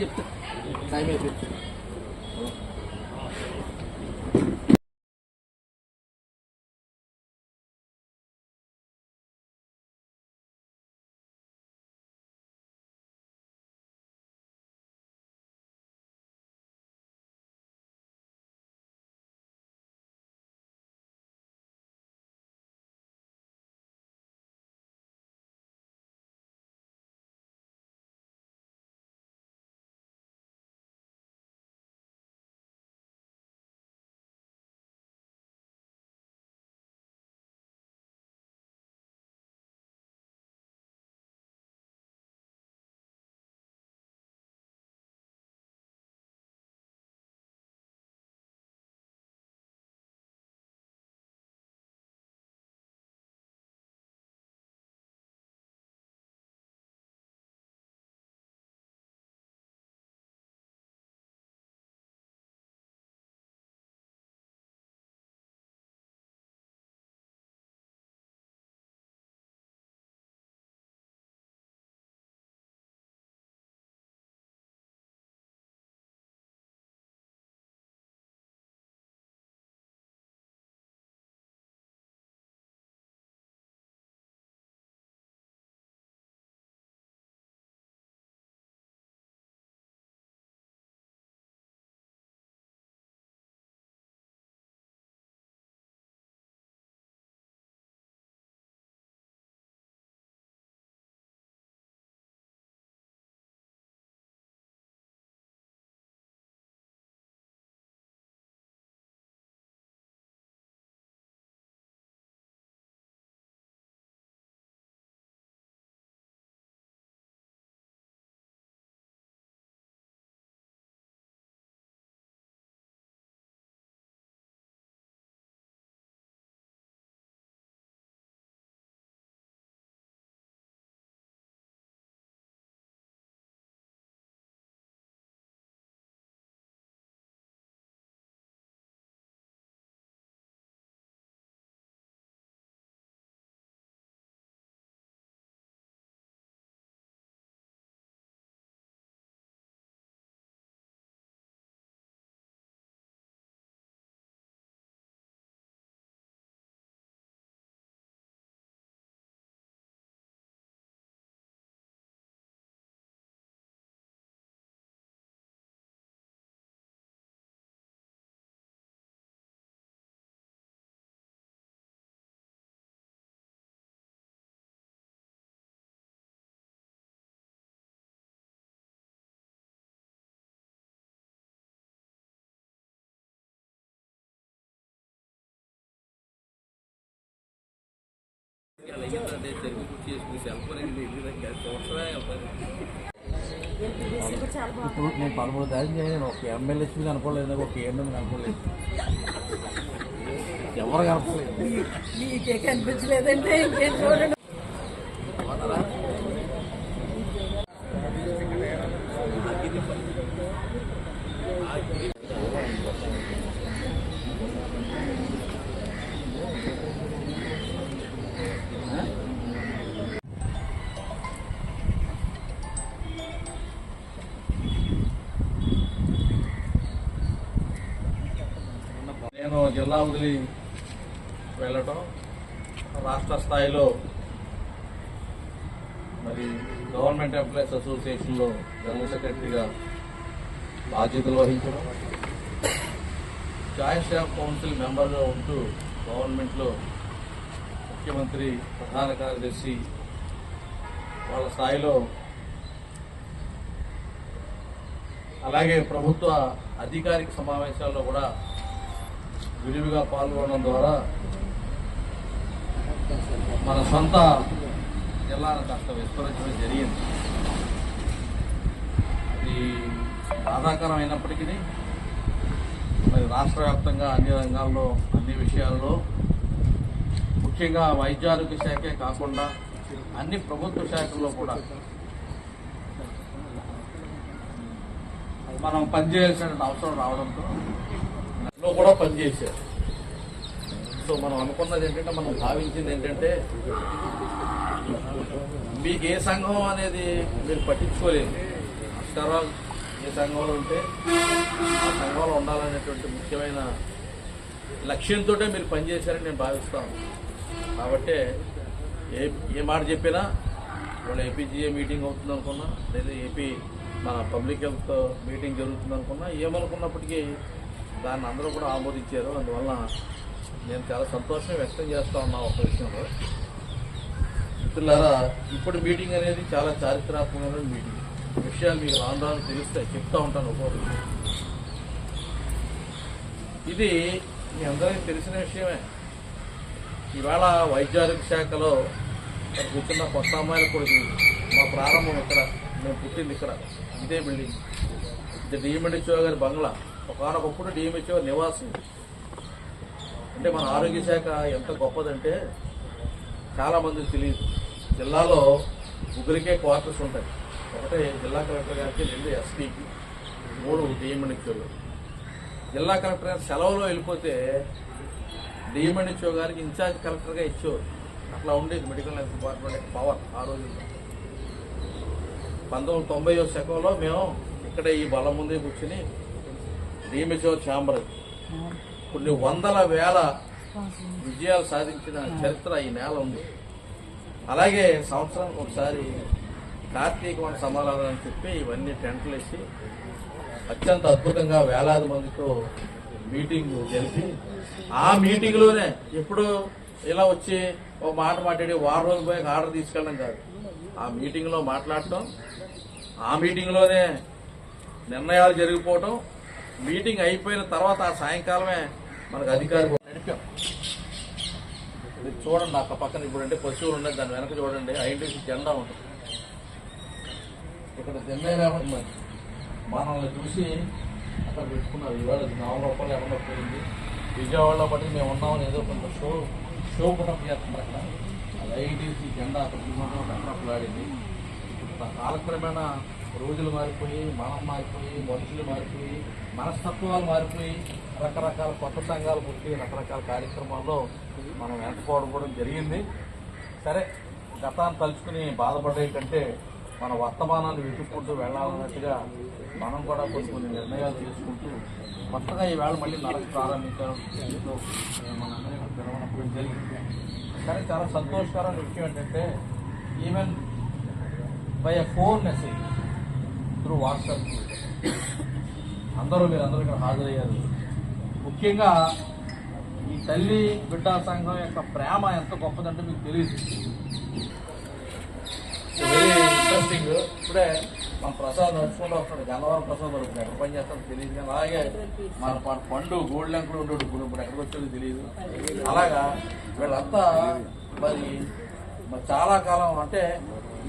చెప్తా టైం అయిపోయింది. ఇప్పుడు నేను 13 తారీఖు చేయను. ఒక ఎమ్మెల్యేస్ని కనుకోలేదు, ఒక ఏఎంఎం కనుకోలేదు, ఎవరు కనుకోలేదు. మీకే కనిపించలేదంటే ఇంకేం చూడండి. నేను జిల్లా వదిలి వెళ్ళటం, రాష్ట్ర స్థాయిలో మరి గవర్నమెంట్ ఎంప్లాయీస్ అసోసియేషన్లో జనరల్ సెక్రటరీగా బాధ్యతలు వహించడం, జాయింట్ స్టాఫ్ కౌన్సిల్ మెంబర్గా ఉంటూ గవర్నమెంట్లో ముఖ్యమంత్రి, ప్రధాన కార్యదర్శి వాళ్ళ స్థాయిలో, అలాగే ప్రభుత్వ అధికారిక సమావేశాల్లో కూడా విరివిగా పాల్గొనడం ద్వారా మన సొంత జిల్లాను కాస్త విస్తరించడం జరిగింది. అది బాధాకరం అయినప్పటికీ మరి రాష్ట్ర వ్యాప్తంగా అన్ని రంగాల్లో, అన్ని విషయాల్లో, ముఖ్యంగా వైద్యారోగ్య శాఖే కాకుండా అన్ని ప్రభుత్వ శాఖల్లో కూడా మనం పనిచేయాల్సిన అవసరం రావడంతో కూడా పనిచేశారు. సో మనం అనుకున్నది ఏంటంటే, మనం భావించింది ఏంటంటే, మీకు ఏ సంఘం అనేది మీరు పట్టించుకోలేదు. ఆఫ్టర్ ఆల్ ఏ సంఘంలో ఉంటే ఆ సంఘంలో ఉండాలనేటువంటి ముఖ్యమైన లక్ష్యంతో మీరు పనిచేశారని నేను భావిస్తాను. కాబట్టి ఏ మాట చెప్పినా ఇవాళ ఏపీజీఏ మీటింగ్ అవుతుంది అనుకున్నా, లేదా ఏపీ మన పబ్లిక్ హెల్త్ మీటింగ్ జరుగుతుంది అనుకున్నా, ఏమనుకున్నప్పటికీ దాన్ని అందరూ కూడా ఆమోదించారు. అందువల్ల నేను చాలా సంతోషం వ్యక్తం చేస్తా ఉన్నా ఒక విషయంలో. మిత్రులారా, ఇప్పుడు మీటింగ్ అనేది చాలా చారిత్రాత్మకమైన మీటింగ్. విషయాలు మీకు రాను రాను తెలుస్తాయి, చెప్తా ఉంటాను ఒక్కొక్క. ఇది మీ అందరికీ తెలిసిన విషయమే. ఇవాళ వైద్యారోగ్య శాఖలో కూర్చున్న కొత్త అమ్మాయిల కొడుకు మా ప్రారంభం ఇక్కడ, మేము పుట్టింది ఇక్కడ, ఇదే బిల్డింగ్. ఇది డిఎంహెచ్ఓ గారి బంగ్లా. ఒకనొకప్పుడు డిఎంహెచ్ఓ నివాసి. అంటే మన ఆరోగ్య శాఖ ఎంత గొప్పదంటే చాలామందికి తెలియదు. జిల్లాలో ముగ్గురికే క్వార్టర్స్ ఉంటాయి. ఒకటే జిల్లా కలెక్టర్ గారికి, 2 ఎస్పీకి, 3 డిఎంహెచ్ఓలు. జిల్లా కలెక్టర్ గారు సెలవులో వెళ్ళిపోతే డిఎంహెచ్ఓ గారికి ఇన్ఛార్జ్ కలెక్టర్గా ఇచ్చేవారు. అట్లా ఉండేది మెడికల్ హెల్త్ డిపార్ట్మెంట్ పవర్ ఆ రోజుల్లో. 1990వ శకంలో మేము ఇక్కడ ఈ బలం ముందే కూర్చుని డిఎంహెచ్ఓ ఛాంబర్ కొన్ని వందల వేల విజయాలు సాధించిన చరిత్ర ఈ నేల ఉంది. అలాగే సంవత్సరానికి ఒకసారి కార్తీక వన సమారాధన అని చెప్పి ఇవన్నీ టెంట్లు వేసి అత్యంత అద్భుతంగా వేలాది మందితో మీటింగ్ జరిపి, ఆ మీటింగ్లోనే ఎప్పుడు ఇలా వచ్చి ఒక మాట మాట్లాడి వారం రోజులు పోయి ఆర్డర్ తీసుకెళ్ళడం కాదు. ఆ మీటింగ్లో మాట్లాడటం, ఆ మీటింగ్లోనే నిర్ణయాలు జరిగిపోవటం, మీటింగ్ అయిపోయిన తర్వాత ఆ సాయంకాలమే మనకు అధికారులు నడిపాం. మీరు చూడండి, నాకు పక్కన ఇప్పుడు అంటే పశువులు ఉన్నాయి, దాని వెనక చూడండి ఐడెంటిటీ జెండా ఉంటుంది. ఇక్కడ జెండా రావడం మనల్ని చూసి అక్కడ పెట్టుకున్నారు. ఇవాళ నామరూపాలు ఎవరో పోయింది. విజయవాడలో పట్టి మేము ఉన్నామని ఏదో కొంత షో కూడా చేస్తున్నారు అక్కడ. అది ఐడెంటిటీ జెండా అక్కడ అక్కడలాడింది. ఇప్పుడు కాలక్రమేణా రోజులు మారిపోయి, మనం మారిపోయి, మనుషులు మారిపోయి, మనస్తత్వాలు మారిపోయి, రకరకాల కొత్త సంఘాలు పుట్టి రకరకాల కార్యక్రమాల్లో మనం వెనకపోవడం కూడా జరిగింది. సరే, గతాన్ని తలుచుకుని బాధపడే కంటే మన వర్తమానాన్ని వెతుక్కుంటూ వెళ్ళాలన్నట్టుగా మనం కూడా కొన్ని నిర్ణయాలు తీసుకుంటూ కొత్తగా ఈవేళ మళ్ళీ నడక ప్రారంభించడం మనందరికీ తెలవనప్పుడు జరిగింది. కానీ చాలా సంతోషకరమైన విషయం ఏంటంటే even by a phone message through WhatsApp మీరందరూ ఇక్కడ హాజరయ్యారు. ముఖ్యంగా ఈ తల్లి బిడ్డా సంఘం యొక్క ప్రేమ ఎంత గొప్పదంటే మీకు తెలియదు. Very interesting. ఇప్పుడే మన ప్రసాద్ నడుచుకుంటూ వస్తాడు, గన్నవరం ప్రసాద్ వరకు ఎక్కడ పని చేస్తాడో తెలియదు. కానీ అలాగే మన పండు గోల్డ్ లంకులు ఉండేది, ఇప్పుడు ఎక్కడికి వచ్చేది తెలియదు. అలాగా వీళ్ళంతా మరి చాలా కాలం అంటే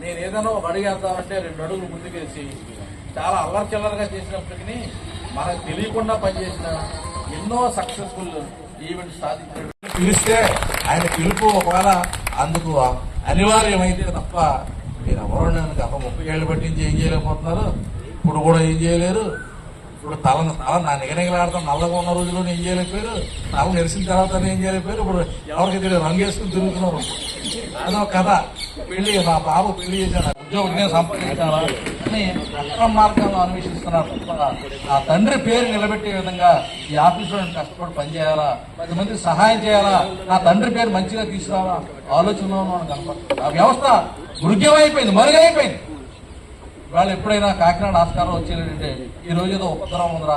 నేను ఏదైనా ఒక అడుగు వేద్దామంటే 2 అడుగులు ముందుకేసి చాలా అల్లరి చిల్లరగా చేసినప్పటికీ మనకు తెలియకుండా పనిచేసిన ఎన్నో సక్సెస్ఫుల్ ఈవెంట్స్ సాధించాడు. పిలిస్తే ఆయన పిలుపు ఒకవేళ అందుకు అనివార్యమైతే తప్ప మీరు ఎవరు గత 30 ఏళ్ళు పట్టించి ఏం చేయలేకపోతున్నారు. ఇప్పుడు కూడా ఏం చేయలేరు. ఇప్పుడు తల నా నిగనిగలాడతాం నల్లగా ఉన్న రోజుల్లో ఏం చేయలేకపోయారు. తల నెరిసిన తర్వాత ఏం చేయలేకపోయారు. ఇప్పుడు ఎవరికి తెలియదు రంగు వేసుకుని తిరుగుతున్నారు. అదో కథ. పెళ్లి మా బాబు పెళ్లి చేశాను, ఉద్యోగం సంపాదించాలా అని మార్గంలో అన్వేషిస్తున్నారు. ఆ తండ్రి పేరు నిలబెట్టే విధంగా ఈ ఆఫీసులో కష్టపడి పనిచేయాలా, 10 మందికి సహాయం చేయాలా, నా తండ్రి పేరు మంచిగా తీసుకురావాలా ఆలోచనలో కనపడుతుంది. ఆ వ్యవస్థ మృగ్యమైపోయింది, మరుగైపోయింది. వాళ్ళు ఎప్పుడైనా కాకినాడ ఆస్కారం వచ్చేటంటే ఈ రోజు ఏదో ఉపద్రవం ఉందిరా,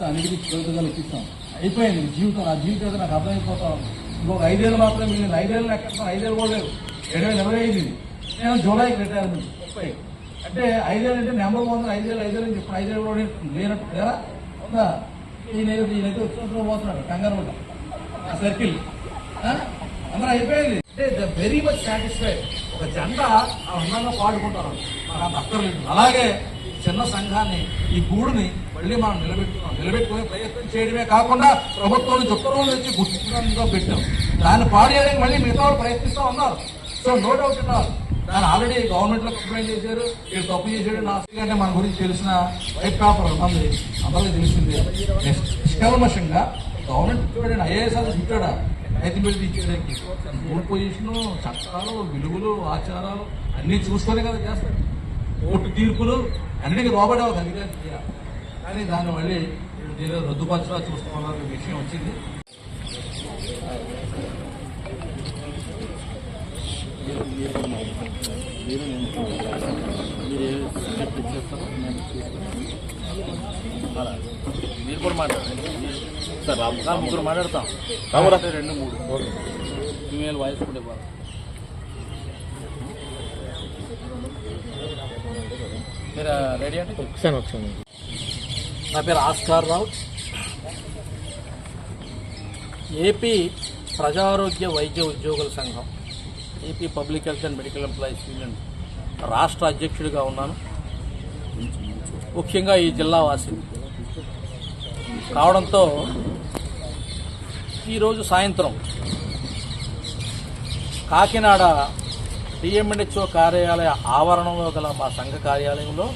అన్నిటికీ చదువుతాలు ఇప్పిస్తాం, అయిపోయింది జీవితం. నా జీవితం నాకు అర్థమైపోతా ఉంది. ఇంకొక 5 ఏళ్ళు మాత్రమే మిగిలింది. 5 ఏళ్ళు ఎక్కడ 5 ఏళ్ళు కూడా లేదు. 2025 నేను జూలైకి రిటైర్మెంట్ 30. అంటే 5 ఏళ్ళు అంటే నెంబర్ 1 5 ఏళ్ళు అని చెప్పి 5 ఏళ్ళు కూడా లేనట్టు లేదా ఉందా? ఈయనైతే వచ్చినప్పుడు పోతున్నాడు కంగారు పడ్డా ఆ సర్కిల్ అందరూ అయిపోయింది. అంటే వెరీ మచ్ సాటిస్ఫైడ్. ఒక జెండా అందంగా పాడుకుంటారు, నాకు అక్కర్లేదు. అలాగే చిన్న సంఘాన్ని, ఈ గూడుని మళ్ళీ మనం నిలబెట్టుకునే ప్రయత్నం చేయడమే కాకుండా ప్రభుత్వం నుంచి ఉత్తర్వులు నుంచి గుర్తించడంగా పెట్టాం. దాన్ని పాడు చేయడానికి మళ్ళీ మిగతా వాళ్ళు ప్రయత్నిస్తూ ఉన్నారు. సో నో డౌట్ ఉన్నారు. దాన్ని ఆల్రెడీ గవర్నమెంట్ లో కంప్లైంట్ చేశారు, వీళ్ళు తప్పు చేశాడు. అంటే మన గురించి తెలిసిన వైట్ పేపర్ ఉంది, అందరికీ తెలిసింది. నిష్కల్మషంగా గవర్నమెంట్ ఇచ్చాడు, ఐఏఎస్ అది ఇచ్చాడా, రైతు బిడ్డ ఇచ్చేయడానికి మూడు పొజిషను, చట్టాలు, విలువలు, ఆచారాలు అన్ని చూసుకొని కదా చేస్తాడు. కోర్టు తీర్పులు అన్నిటికీ లోబడే ఒక అధికారి చేయాలి. కానీ దాన్ని మళ్ళీ దీనిలో రద్దుపరచడా చూస్తున్న విషయం వచ్చింది. మీరు కూడా మాట్లాడండి సార్. ముగ్గురు మాట్లాడతాం. 2 3 ఫీమేల్ వాయిస్ కూడా ఇవ్వాలి. మీరు రెడీ అంటే ఒకసారి. నా పేరు ఆస్కార్ రావు. ఏపీ ప్రజారోగ్య వైద్య ఉద్యోగుల సంఘం, AP public health and medical employees union రాష్ట్ర అధ్యక్షుడిగా ఉన్నాను. ముఖ్యంగా ఈ జిల్లా వాసి కావడంతో ఈరోజు సాయంత్రం కాకినాడ డిఎంఎన్హెచ్ఓ కార్యాలయ ఆవరణంలో గల మా సంఘ కార్యాలయంలో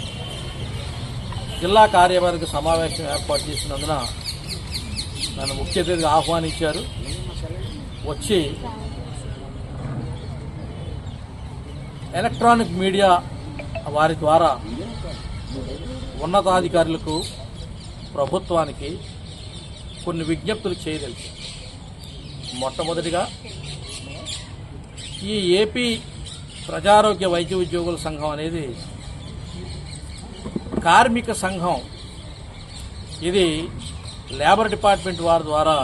జిల్లా కార్యవర్గ సమావేశం ఏర్పాటు చేసినందున నన్ను ముఖ్య అతిథిగా ఆహ్వానించారు. వచ్చి ఎలక్ట్రానిక్ మీడియా వారి ద్వారా ఉన్నతాధికారులకు, ప్రభుత్వానికి కొన్ని విజ్ఞప్తులు చేయగలిగి, మొట్టమొదటిగా ఈ ఏపీ ప్రజారోగ్య వైద్య ఉద్యోగుల సంఘం అనేది కార్మిక సంఘం. ఇది లేబర్ డిపార్ట్మెంట్ వారి ద్వారా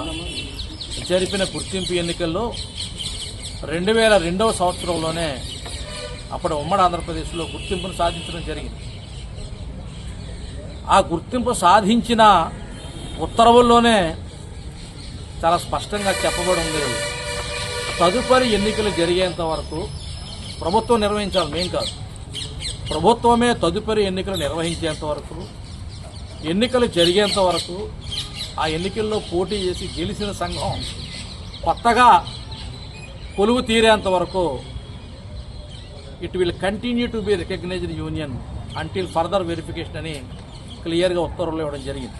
జరిపిన గుర్తింపు ఎన్నికల్లో 2002వ సంవత్సరంలోనే అప్పుడు ఉమ్మడి ఆంధ్రప్రదేశ్లో గుర్తింపును సాధించడం జరిగింది. ఆ గుర్తింపు సాధించిన ఉత్తర్వుల్లోనే చాలా స్పష్టంగా చెప్పబడి ఉంది, తదుపరి ఎన్నికలు జరిగేంత వరకు ప్రభుత్వం నిర్వహించాలి, మేం కాదు, ప్రభుత్వమే తదుపరి ఎన్నికలు నిర్వహించేంత వరకు, ఎన్నికలు జరిగేంత వరకు, ఆ ఎన్నికల్లో పోటీ చేసి గెలిచిన సంఘం కొత్తగా కొలువు తీరేంత వరకు it will continue to be recognised union until further verification అని క్లియర్గా ఉత్తర్వులు ఇవ్వడం జరిగింది.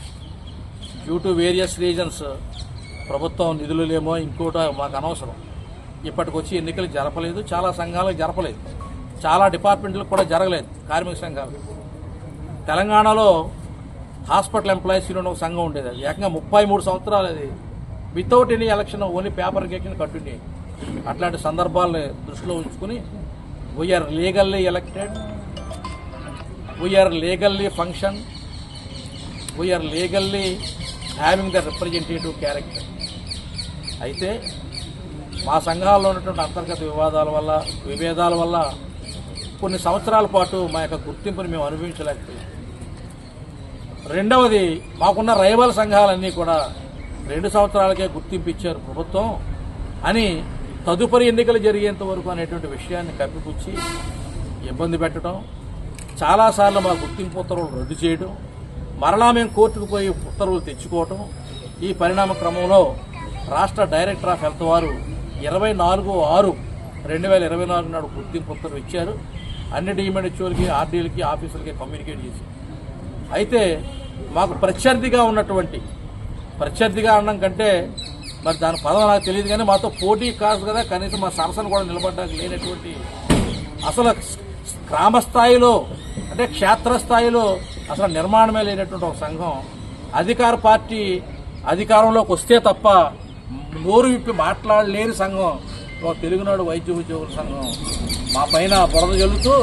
డ్యూ టు వేరియస్ రీజన్స్, ప్రభుత్వం నిధులు లేమో ఇంకోటో మాకు అనవసరం, ఇప్పటికొచ్చి ఎన్నికలు జరపలేదు, చాలా సంఘాలకు జరపలేదు, చాలా డిపార్ట్మెంట్లకు కూడా జరగలేదు. కార్మిక సంఘాలు తెలంగాణలో హాస్పిటల్ ఎంప్లాయీస్ యూనియన్ ఒక సంఘం ఉండేది, అది ఏకంగా 33 సంవత్సరాలు అది without any election, only paper election continue. అట్లాంటి సందర్భాలను దృష్టిలో ఉంచుకుని we are legally elected, we are legally function, we are legally having the representative character. అయితే మా సంఘాల్లో ఉన్నటువంటి అంతర్గత విభేదాల వల్ల కొన్ని సంవత్సరాల పాటు మా యొక్క గుర్తింపుని మేము అనుభవించలేకపోయాం. రెండవది, మాకున్న రైవల్ సంఘాలన్నీ కూడా 2 సంవత్సరాలకే గుర్తింపు ఇచ్చారు ప్రభుత్వం అని తదుపరి ఎన్నికలు జరిగేంత వరకు అనేటువంటి విషయాన్ని కప్పిపుచ్చి ఇబ్బంది పెట్టడం, చాలాసార్లు మా గుర్తింపు ఉత్తర్వులు రద్దు చేయడం, మరలా మేము కోర్టుకు పోయి ఉత్తర్వులు తెచ్చుకోవటం. ఈ పరిణామ క్రమంలో రాష్ట్ర డైరెక్టర్ ఆఫ్ హెల్త్ వారు 24/6/2024 నాడు గుర్తింపు ఉత్తర్వులు ఇచ్చారు. అన్ని డిఎంఎన్హెచ్ఓలకి, ఆర్డీలకి, ఆఫీసులకి కమ్యూనికేట్ చేసి, అయితే మాకు ప్రత్యర్థిగా ఉన్నటువంటి, ప్రత్యర్థిగా అనడం కంటే మరి దాని పదం నాకు తెలియదు కానీ మాతో పోటీ కాదు కదా, కనీసం మా సరసన కూడా నిలబడ్డానికి లేనటువంటి, అసలు గ్రామ స్థాయిలో అంటే క్షేత్రస్థాయిలో అసలు నిర్మాణమే లేనటువంటి ఒక సంఘం అధికార పార్టీ అధికారంలోకి వస్తే తప్ప నోరు విప్పి మాట్లాడలేని సంఘం ఒక తెలుగునాడు వైద్య ఉద్యోగుల సంఘం మా పైన బురద జల్లుతూ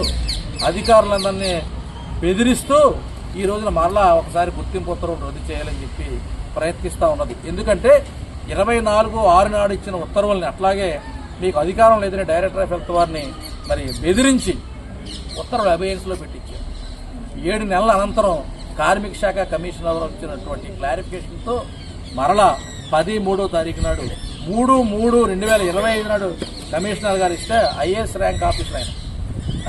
అధికారులందరినీ బెదిరిస్తూ ఈ రోజున మరలా ఒకసారి గుర్తింపు ఉత్తర్వులు రద్దు చేయాలని చెప్పి ప్రయత్నిస్తూ ఉన్నది. ఎందుకంటే 24/6 నాడు ఇచ్చిన ఉత్తర్వుల్ని అట్లాగే మీకు అధికారం లేదని డైరెక్టర్ ఆఫ్ హెల్త్ వారిని మరి బెదిరించి ఉత్తర్వులు అబేయన్స్లో పెట్టించారు. 7 నెలల అనంతరం కార్మిక శాఖ కమిషనర్ వచ్చినటువంటి క్లారిఫికేషన్తో మరలా 10/3 తారీఖు నాడు 3/3/2025 నాడు కమిషనర్ గారు ఇస్తే ఐఏఎస్ ర్యాంక్ ఆఫీసర్, ఆయన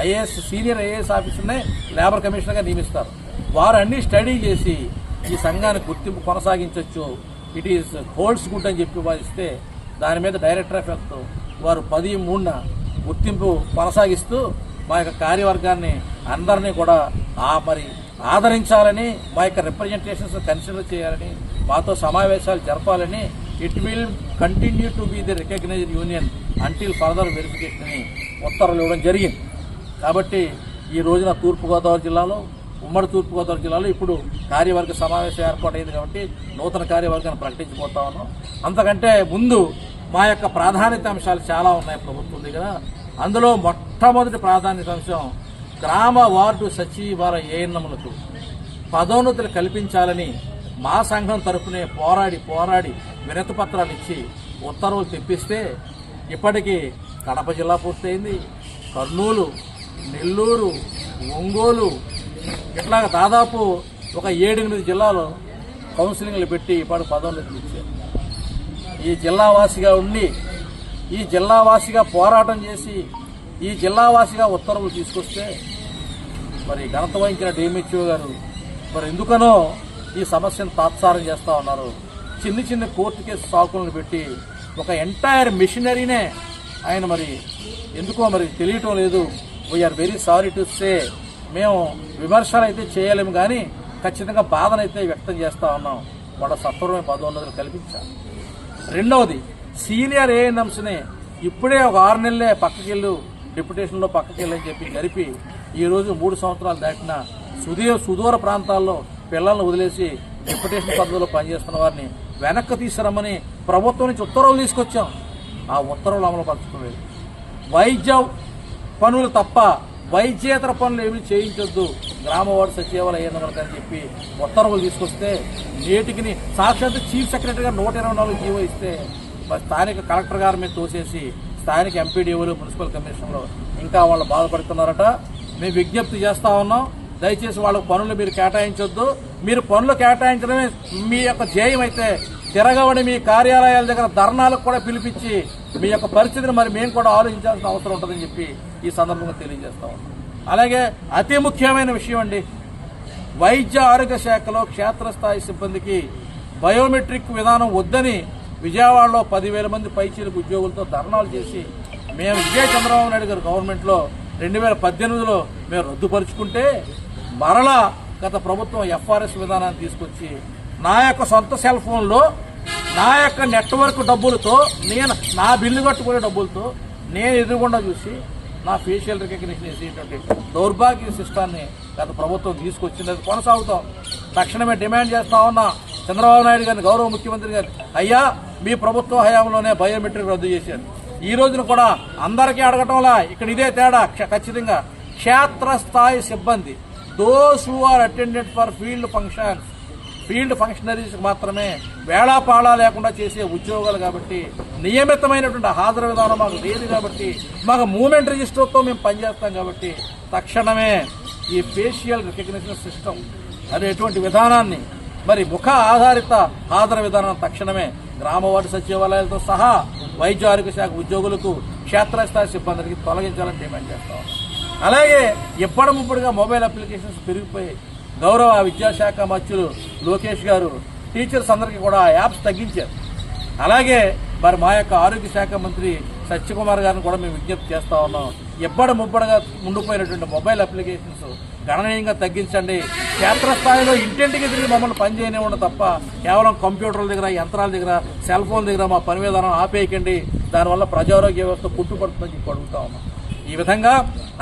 ఐఏఎస్ సీనియర్ ఐఏఎస్ ఆఫీసర్నే లేబర్ కమిషనర్గా నియమిస్తారు. వారు అన్ని స్టడీ చేసి ఈ సంఘానికి గుర్తింపు కొనసాగించవచ్చు, ఇట్ ఈస్ హోల్డ్స్ గుడ్ అని చెప్పి వారిస్తే దాని మీద డైరెక్టర్ ఆఫ్ హెల్త్ వారు 10/3 గుర్తింపు కొనసాగిస్తూ మా యొక్క కార్యవర్గాన్ని అందరినీ కూడా మరి ఆదరించాలని, మా యొక్క రిప్రజెంటేషన్స్ కన్సిడర్ చేయాలని, మాతో సమావేశాలు జరపాలని, it will continue to be the recognised union until further verification అని ఉత్తర్వులు ఇవ్వడం జరిగింది. కాబట్టి ఈ రోజున తూర్పుగోదావరి జిల్లాలో ఉమ్మడి తూర్పుగోదావరి జిల్లాలో ఇప్పుడు కార్యవర్గ సమావేశం ఏర్పాటైంది కాబట్టి నూతన కార్యవర్గాన్ని ప్రకటించబోతా ఉన్నాం. అంతకంటే ముందు మా యొక్క ప్రాధాన్యత అంశాలు చాలా ఉన్నాయి ప్రభుత్వం దగ్గర. అందులో మొట్టమొదటి ప్రాధాన్యత అంశం గ్రామ వార్డు సచివాలయ ఏఎన్ఎంలకు పదోన్నతులు కల్పించాలని మా సంఘం తరఫునే పోరాడి వినతి పత్రాలు ఇచ్చి ఉత్తర్వులు తెప్పిస్తే ఇప్పటికీ కడప జిల్లా పూర్తయింది, కర్నూలు, నెల్లూరు, ఒంగోలు ఇట్లాగా దాదాపు ఒక 7-8 జిల్లాలో కౌన్సిలింగ్లు పెట్టి ఇప్పటి పదోన్నతులు ఇచ్చారు. ఈ జిల్లావాసిగా ఉండి ఈ జిల్లావాసిగా పోరాటం చేసి ఈ జిల్లావాసిగా ఉత్తర్వులు తీసుకొస్తే మరి ఘనత వహించిన డిఎంహెచ్ఓ గారు మరి ఎందుకనో ఈ సమస్యను తాత్సారం చేస్తూ ఉన్నారు. చిన్న కోర్టు కేసు సాకులను పెట్టి ఒక ఎంటైర్ మిషనరీనే ఆయన మరి ఎందుకో మరి తెలియటం లేదు. We are very sorry to say, మేము విమర్శలు అయితే చేయలేము కానీ ఖచ్చితంగా బాధనైతే వ్యక్తం చేస్తూ ఉన్నాం. వాళ్ళ సత్వరమే పదోన్నతులు కల్పించాలి. రెండవది సీనియర్ ఏఎన్ఎంస్ని ఇప్పుడే ఒక 6 నెలలే పక్కకెళ్ళు డిప్యుటేషన్లో పక్కకెళ్ళని చెప్పి జరిపి ఈరోజు 3 సంవత్సరాలు దాటిన సుదూర ప్రాంతాల్లో పిల్లలను వదిలేసి డిప్యుటేషన్ పద్ధతిలో పనిచేస్తున్న వారిని వెనక్కి తీసుకురమ్మని ప్రభుత్వం నుంచి ఉత్తర్వులు తీసుకొచ్చాం. ఆ ఉత్తర్వులు అమలు పరచుకోలేదు. వైద్య పనులు తప్ప వైద్యేతర పనులు ఏమీ చేయించొద్దు గ్రామ వార్డు సచివాలయ అని చెప్పి ఉత్తర్వులు తీసుకొస్తే నేటికి సాక్షాత్ చీఫ్ సెక్రటరీ గారు 124 జీవో ఇస్తే స్థానిక కలెక్టర్ గారి మీద తోసేసి స్థానిక ఎంపీడీఓలు మున్సిపల్ కమిషన్లో ఇంకా వాళ్ళు బాధపడుతున్నారట. మేము విజ్ఞప్తి చేస్తా ఉన్నాం, దయచేసి వాళ్ళకు పనులు మీరు కేటాయించొద్దు. మీరు పనులు కేటాయించడమే మీ యొక్క ధ్యేయం అయితే తిరగబడి మీ కార్యాలయాల దగ్గర ధర్నాలకు కూడా పిలిపించి మీ యొక్క పరిస్థితిని మరి మేము కూడా ఆలోచించాల్సిన అవసరం ఉంటుందని చెప్పి ఈ సందర్భంగా తెలియజేస్తా ఉన్నాం. అలాగే అతి ముఖ్యమైన విషయం అండి, వైద్య ఆరోగ్య శాఖలో క్షేత్రస్థాయి సిబ్బందికి బయోమెట్రిక్ విధానం వద్దని విజయవాడలో 10,000 మంది పైచీలకు ఉద్యోగులతో ధర్నాలు చేసి మేము విజయ చంద్రబాబు నాయుడు గారు గవర్నమెంట్లో 2018లో మేము రద్దుపరుచుకుంటే మరలా గత ప్రభుత్వం ఎఫ్ఆర్ఎస్ విధానాన్ని తీసుకొచ్చి నా యొక్క సొంత సెల్ ఫోన్లో నా యొక్క నెట్వర్క్ డబ్బులతో నా బిల్లు కట్టుకునే డబ్బులతో నేను ఎదురుగుండా చూసి నా ఫేషియల్ రికగ్నిషన్ చేసేటువంటి దౌర్భాగ్య సిస్టాన్ని గత ప్రభుత్వం తీసుకొచ్చింది. అది కొనసాగుతాం. తక్షణమే డిమాండ్ చేస్తా ఉన్నా చంద్రబాబు నాయుడు గారిని, గౌరవ ముఖ్యమంత్రి గారు, అయ్యా మీ ప్రభుత్వ హయాంలోనే బయోమెట్రిక్ రద్దు చేశారు. ఈ రోజున కూడా అందరికీ అడగటంలా ఇక్కడ ఇదే తేడా. ఖచ్చితంగా క్షేత్రస్థాయి సిబ్బంది those who are attended for field functionaries మాత్రమే వేళాపాళా లేకుండా చేసే ఉద్యోగాలు కాబట్టి నియమితమైనటువంటి హాజరు విధానం మాకు లేదు కాబట్టి మాకు మూవ్మెంట్ రిజిస్టర్తో మేము పనిచేస్తాం కాబట్టి తక్షణమే ఈ ఫేషియల్ రికగ్నిషన్ సిస్టమ్ అనేటువంటి విధానాన్ని మరి ముఖ ఆధారిత హాజరు విధానం తక్షణమే గ్రామ వార్డు సచివాలయాలతో సహా వైద్య ఆరోగ్య శాఖ ఉద్యోగులకు క్షేత్రస్థాయి సిబ్బందికి తొలగించాలని డిమాండ్ చేస్తాం. అలాగే ఇప్పటిముప్పుడుగా మొబైల్ అప్లికేషన్స్ పెరిగిపోయాయి. గౌరవ విద్యాశాఖ మంత్రులు లోకేష్ గారు టీచర్స్ అందరికీ కూడా యాప్స్ తగ్గించారు. అలాగే మరి మా యొక్క ఆరోగ్య శాఖ మంత్రి సత్యకుమార్ గారిని కూడా మేము విజ్ఞప్తి చేస్తా ఉన్నాం, ముబ్బడిగా ఉండిపోయినటువంటి మొబైల్ అప్లికేషన్స్ గణనీయంగా తగ్గించండి. క్షేత్రస్థాయిలో ఇంటింటికి తిరిగి మమ్మల్ని పనిచేయనివ్వండి తప్ప కేవలం కంప్యూటర్ల దగ్గర, యంత్రాల దగ్గర, సెల్ ఫోన్ దగ్గర మా పని విధానం ఆపేయకండి. దానివల్ల ప్రజారోగ్య వ్యవస్థ పుట్టుపడుతుందని చెప్పి అడుగుతా ఉన్నాం. ఈ విధంగా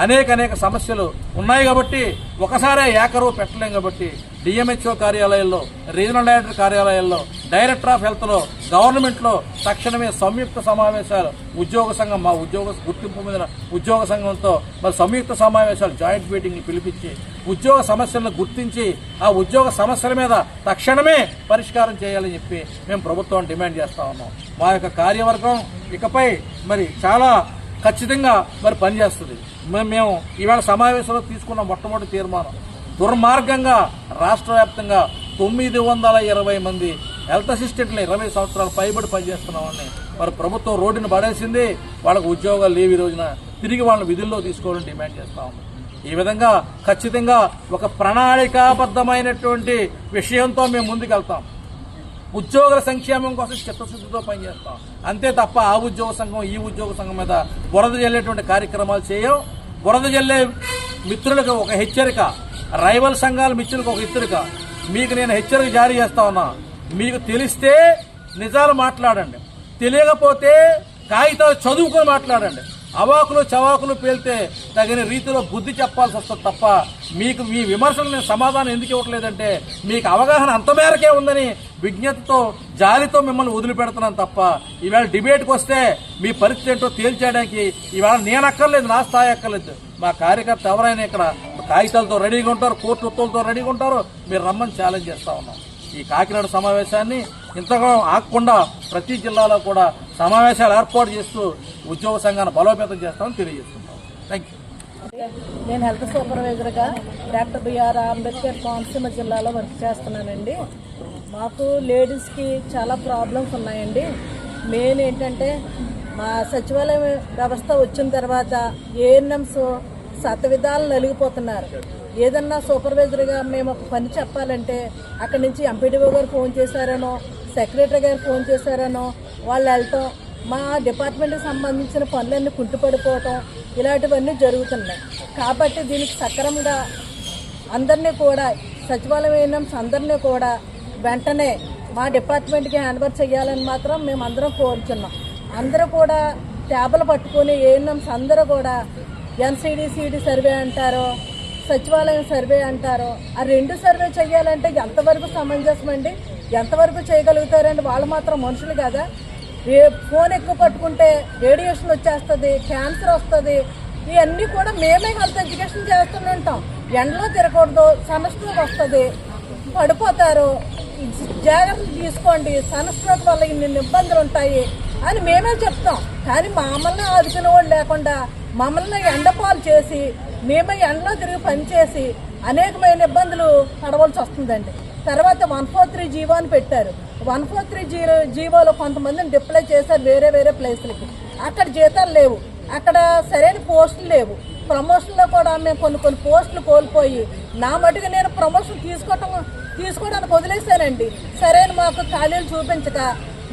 అనేక సమస్యలు ఉన్నాయి కాబట్టి ఒకసారే ఏకరువు పెట్టలేం కాబట్టి డిఎంహెచ్ఓ కార్యాలయాల్లో, రీజనల్ డైరెక్టర్ కార్యాలయాల్లో, డైరెక్టర్ ఆఫ్ హెల్త్లో, గవర్నమెంట్లో తక్షణమే సంయుక్త సమావేశాలు ఉద్యోగ సంఘం, మా ఉద్యోగ గుర్తింపు మీద ఉద్యోగ సంఘంతో మరి సంయుక్త సమావేశాలు జాయింట్ మీటింగ్ని పిలిపించి ఉద్యోగ సమస్యలను గుర్తించి ఆ ఉద్యోగ సమస్యల మీద తక్షణమే పరిష్కారం చేయాలని చెప్పి మేము ప్రభుత్వం డిమాండ్ చేస్తా ఉన్నాం. మా యొక్క కార్యవర్గం ఇకపై మరి చాలా ఖచ్చితంగా మరి పనిచేస్తుంది. మేము ఈవేళ సమావేశంలో తీసుకున్న మొట్టమొదటి తీర్మానం దుర్మార్గంగా రాష్ట్ర వ్యాప్తంగా 920 మంది హెల్త్ అసిస్టెంట్లు 20 సంవత్సరాలు పైబడి పనిచేస్తున్నామని మరి ప్రభుత్వం రోడ్డును పడేసింది. వాళ్ళకు ఉద్యోగాలు లేవు. ఈ రోజున తిరిగి వాళ్ళని విధుల్లో తీసుకోవాలని డిమాండ్ చేస్తా ఉన్నాం. ఈ విధంగా ఖచ్చితంగా ఒక ప్రణాళికాబద్ధమైనటువంటి విషయంతో మేము ముందుకెళ్తాం. ఉద్యోగుల సంక్షేమం కోసం చిత్తశుద్ధితో పనిచేస్తాం. అంతే తప్ప ఆ ఉద్యోగ సంఘం ఈ ఉద్యోగ సంఘం మీద బురద జల్లేటువంటి కార్యక్రమాలు చేయం. బురద జల్లే మిత్రులకు ఒక హెచ్చరిక, రైవల్ సంఘాల మిత్రులకు ఒక హెచ్చరిక. మీకు నేను హెచ్చరిక జారీ చేస్తా ఉన్నా, మీకు తెలిస్తే నిజాలు మాట్లాడండి, తెలియకపోతే కాగితాలు చదువుకొని మాట్లాడండి. అవాకులు చవాకులు పేలితే తగిన రీతిలో బుద్ధి చెప్పాల్సి వస్తుంది తప్ప మీకు మీ విమర్శలు నేను సమాధానం ఎందుకు ఇవ్వట్లేదంటే మీకు అవగాహన అంత మేరకే ఉందని విజ్ఞతతో జాలితో మిమ్మల్ని వదిలిపెడుతున్నాను తప్ప ఈవేళ డిబేట్కి వస్తే మీ పరిస్థితి ఏంటో తేల్చేయడానికి ఈవేళ నేను అక్కర్లేదు, నా స్థాయి అక్కర్లేదు. మా కార్యకర్త ఎవరైనా ఇక్కడ కాగితాలతో రెడీగా ఉంటారు, కోర్టు ఉత్తర్వులతో రెడీగా ఉంటారు, మీరు రమ్మని ఛాలెంజ్ చేస్తా ఉన్నాం. ఈ కాకినాడ సమావేశాన్ని ఇంతగా ఆగకుండా ప్రతి జిల్లాలో కూడా సమావేశాలు ఏర్పాటు చేస్తూ ఉద్యోగ సంఘాన్ని బలోపేతం చేస్తామని తెలియజేస్తున్నాం. Thank you. నేను హెల్త్ సూపర్వైజర్గా డాక్టర్ బిఆర్ అంబేద్కర్ కోనసీమ జిల్లాలో వర్క్ చేస్తున్నానండి. మాకు లేడీస్కి చాలా ప్రాబ్లమ్స్ ఉన్నాయండి. మెయిన్ ఏంటంటే మా సచివాలయం వ్యవస్థ వచ్చిన తర్వాత ఏఎన్ఎంస్ శతవిధాలు నలిగిపోతున్నారు. ఏదన్నా సూపర్వైజర్గా మేము ఒక పని చెప్పాలంటే అక్కడి నుంచి ఎంపీడీఓ గారు ఫోన్ చేశారనో, సెక్రటరీ గారు ఫోన్ చేశారనో వాళ్ళు వెళ్ళటం, మా డిపార్ట్మెంట్కి సంబంధించిన పనులన్నీ కుంటుపడిపోవటం ఇలాంటివన్నీ జరుగుతున్నాయి. కాబట్టి దీనికి సక్రమంగా అందరినీ కూడా సచివాలయం ఏఎన్ఎంస్ అందరినీ కూడా వెంటనే మా డిపార్ట్మెంట్కి హ్యాండ్ ఓవర్ చేయాలని మాత్రం మేము అందరం కోరుచున్నాం. అందరూ కూడా ట్యాబులు పట్టుకుని ఏఎన్ఎంస్ అందరూ కూడా ఎన్సీడీ సర్వే అంటారో, సచివాలయం సర్వే అంటారో, ఆ రెండు సర్వే చేయాలంటే ఎంతవరకు సమంజసం అండి? ఎంతవరకు చేయగలుగుతారండి? వాళ్ళు మాత్రం మనుషులు కదా. ఫోన్ ఎక్కువ పట్టుకుంటే రేడియేషన్ వచ్చేస్తుంది, క్యాన్సర్ వస్తుంది. ఇవన్నీ కూడా మేమే హెల్త్ ఎడ్యుకేషన్ చేస్తూనే ఉంటాం. ఎండలో తిరగకూడదు, సన్ స్ట్రోక్ వస్తుంది, పడిపోతారు, జాగ్రత్తలు తీసుకోండి, సన్ స్ట్రోక్ వల్ల ఇన్ని ఇబ్బందులు ఉంటాయి అని మేమే చెప్తాం. కానీ మమ్మల్ని ఆదుకునే వాళ్ళు లేకుండా మమ్మల్ని ఎండపాలు చేసి మేమే ఎండలో తిరిగి పనిచేసి అనేకమైన ఇబ్బందులు పడవలసి వస్తుందండి. తర్వాత 143 జీవో అని పెట్టారు. 143 జీవోలో కొంతమందిని డిప్లై చేశారు వేరే వేరే ప్లేసులకి. అక్కడ జీతాలు లేవు, అక్కడ సరైన పోస్టులు లేవు. ప్రమోషన్లో కూడా మేము కొన్ని పోస్టులు కోల్పోయి నా మటుకు నేను ప్రమోషన్ తీసుకోవడానికి వదిలేశానండి. సరైన మాకు ఖాళీలు చూపించక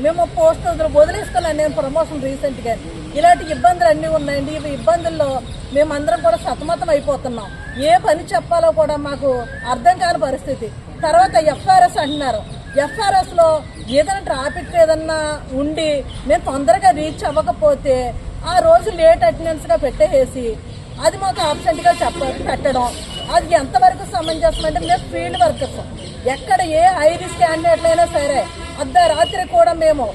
మేము పోస్ట్ వదిలేసుకున్నాను నేను ప్రమోషన్ రీసెంట్గా. ఇలాంటి ఇబ్బందులు అన్నీ ఉన్నాయండి. ఈ ఇబ్బందుల్లో మేమందరం కూడా సతమతం అయిపోతున్నాం. ఏ పని చెప్పాలో కూడా మాకు అర్థం కాని పరిస్థితి. తర్వాత ఎఫ్ఆర్ఎస్ అంటున్నారు. ఎఫ్ఆర్ఎస్లో ఏదైనా ట్రాఫిక్ ఏదన్నా ఉండి మేము తొందరగా రీచ్ అవ్వకపోతే ఆ రోజు లేట్ అటెండెన్స్గా పెట్టేసి అది మాకు ఆబ్సెంట్గా పెట్టడం అది ఎంతవరకు సమంజసం అంటే మేము ఫీల్డ్ వర్కర్స్. ఎక్కడ ఏ హై రిస్క్ క్యాండిడేట్లు అయినా సరే అర్ధరాత్రి కూడా మేము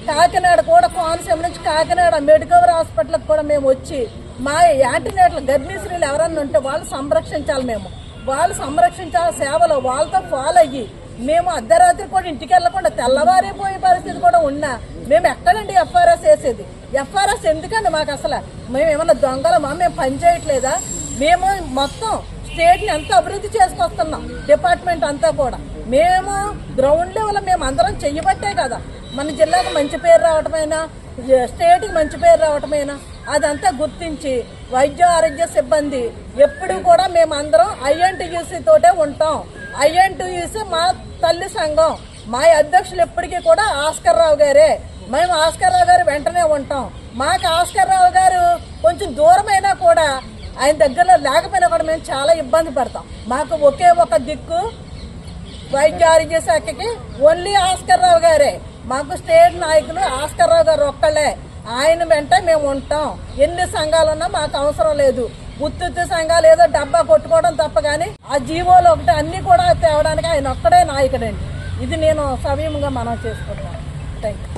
కాకినాడ కూడా కోనసీమ నుంచి కాకినాడ మెడికవర్ హాస్పిటల్కి కూడా మేము వచ్చి మా యాంటీనేటల్ గర్భిణీ స్త్రీలు ఎవరన్నా ఉంటే వాళ్ళు సంరక్షించాలి. వాళ్ళు సంరక్షించాలి సేవలు వాళ్ళతో ఫాలో అయ్యి మేము అర్ధరాత్రి కూడా ఇంటికి వెళ్లకుండా తెల్లవారిపోయే పరిస్థితి కూడా ఉన్నా మేము ఎక్కడండి ఎఫ్ఆర్ఎస్ వేసేది? ఎఫ్ఆర్ఎస్ ఎందుకండి మాకు? అసలు మేము ఏమన్నా దొంగలమా? మేము పని చేయట్లేదా? మేము మొత్తం స్టేట్ని ఎంత అభివృద్ధి చేసుకొస్తున్నాం డిపార్ట్మెంట్ అంతా కూడా. మేము గ్రౌండ్ లెవెల్ మేము అందరం చెయ్యబట్టే కదా మన జిల్లాకు మంచి పేరు రావటమైనా, స్టేట్కి మంచి పేరు రావటమైనా అదంతా గుర్తించి వైద్య ఆరోగ్య సిబ్బంది ఎప్పుడు కూడా మేమందరం ఐఎన్టీయూసీ తోటే ఉంటాం. ఐఎన్టీయూసీ మా తల్లి సంఘం. మా అధ్యక్షులు ఎప్పటికీ కూడా ఆస్కర్ రావు గారే. మేము ఆస్కర్ రావు గారు వెంటనే ఉంటాం. మాకు ఆస్కర్ రావు గారు కొంచెం దూరమైనా కూడా ఆయన దగ్గరలో లేకపోయినా కూడా మేము చాలా ఇబ్బంది పడతాం. మాకు ఒకే ఒక దిక్కు వైద్య ఆరోగ్య శాఖకి ఓన్లీ ఆస్కర్ రావు గారే. మాకు స్టేట్ నాయకులు ఆస్కర్ రావు గారు ఒక్కళ్ళే. ఆయన వెంట మేము ఉంటాం. ఎన్ని సంఘాలున్నా మాకు అవసరం లేదు. ఉత్తుత్తి సంఘాలు ఏదో డబ్బా కొట్టుకోవడం తప్ప కానీ ఆ జీవోలు ఒకటి అన్ని కూడా తేవడానికి ఆయన ఒక్కడే నాయకుడండి. ఇది నేను సవ్యంగా మనం చేసుకుంటున్నాను. Thank you.